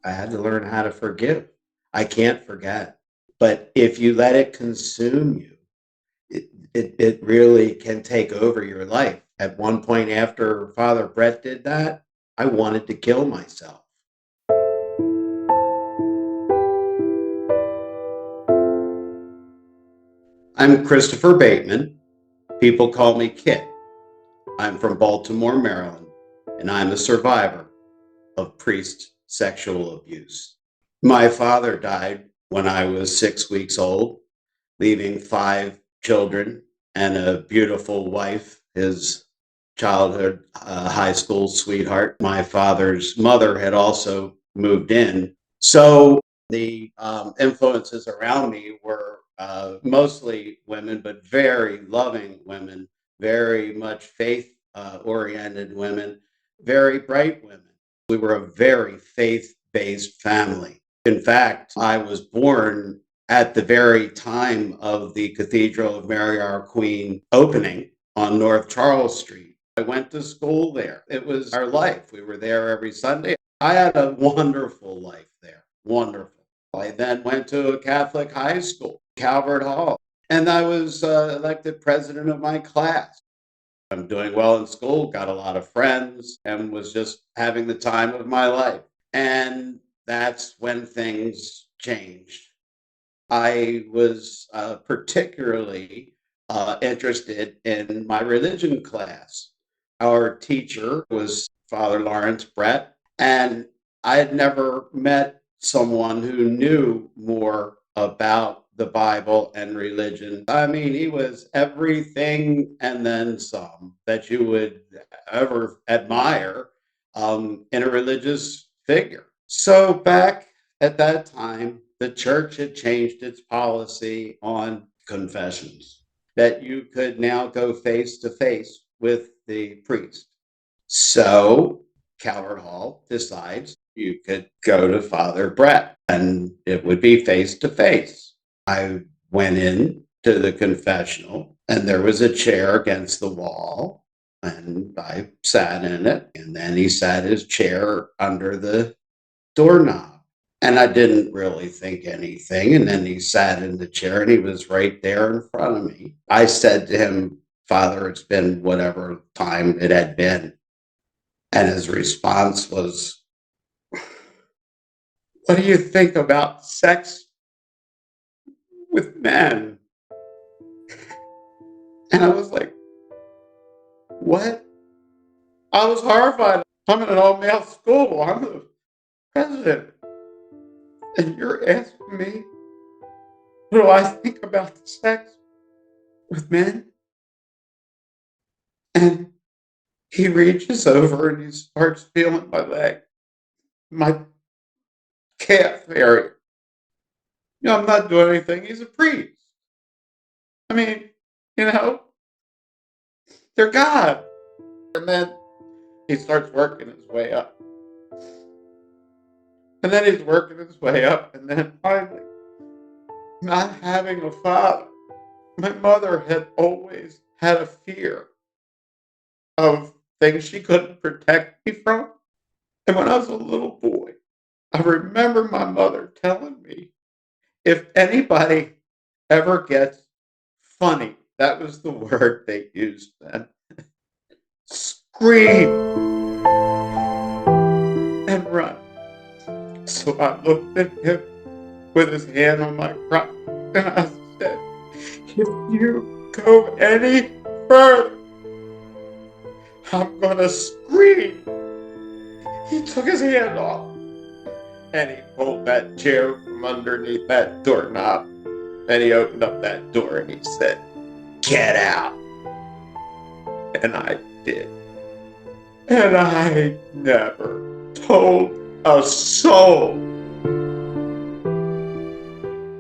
I had to learn how to forgive. I can't forget. But if you let it consume you, it really can take over your life. At one point after Father Brett did that, I wanted to kill myself. I'm Christopher Bateman. People call me Kit. I'm from Baltimore, Maryland, and I'm a survivor of priest sexual abuse. My father died when I was 6 weeks old, leaving 5 children and a beautiful wife, his childhood high school sweetheart. My father's mother had also moved in. So the influences around me were mostly women, but very loving women, very much faith oriented women, very bright women. We were a very faith based family. In fact, I was born at the very time of the Cathedral of Mary Our Queen opening on North Charles Street. I went to school there. It was our life. We were there every Sunday. I had a wonderful life there. Wonderful. I then went to a Catholic high school, Calvert Hall, and I was elected president of my class. I'm doing well in school, got a lot of friends, and was just having the time of my life. And that's when things changed. I was particularly interested in my religion class. Our teacher was Father Lawrence Brett, and I had never met someone who knew more about the Bible and religion. I mean, he was everything and then some that you would ever admire in a religious figure. So back at that time, the church had changed its policy on confessions, that you could now go face to face with the priest. So Calvert Hall decides you could go to Father Brett and it would be face to face. I went in to the confessional and there was a chair against the wall and I sat in it. And then he sat his chair under the doorknob. And I didn't really think anything. And then he sat in the chair and he was right there in front of me. I said to him, Father, it's been whatever time it had been. And his response was, what do you think about sex with men? And I was like, what? I was horrified. I'm in an all male school. I'm the president. And you're asking me, what do I think about sex with men? And he reaches over and he starts feeling my leg, my calf area. I'm not doing anything. He's a priest. I mean, you know, they're God. And then he starts working his way up. And then he's working his way up. And then finally, not having a father, my mother had always had a fear of things she couldn't protect me from. And when I was a little boy, I remember my mother telling me, if anybody ever gets funny, that was the word they used then, scream and run. So I looked at him with his hand on my crotch and I said, if you go any further, I'm gonna scream. He took his hand off and he pulled that chair from underneath that doorknob and he opened up that door and he said, get out. And I did. And I never told a soul.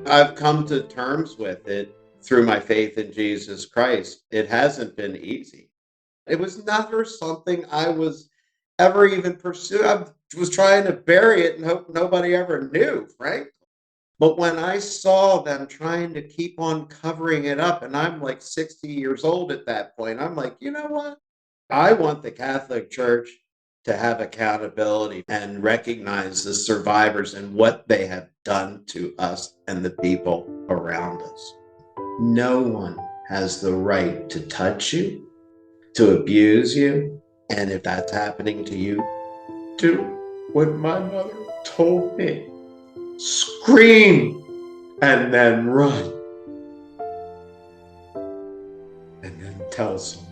I've come to terms with it through my faith in Jesus Christ. It hasn't been easy. It was never something I was ever even pursuing. I was trying to bury it and hope nobody ever knew, frankly. But when I saw them trying to keep on covering it up, and I'm like 60 years old at that point, I'm like, you know what? I want the Catholic Church to have accountability and recognize the survivors and what they have done to us and the people around us. No one has the right to touch you, to abuse you, and if that's happening to you, do what my mother told me. Scream and then run. And then tell someone.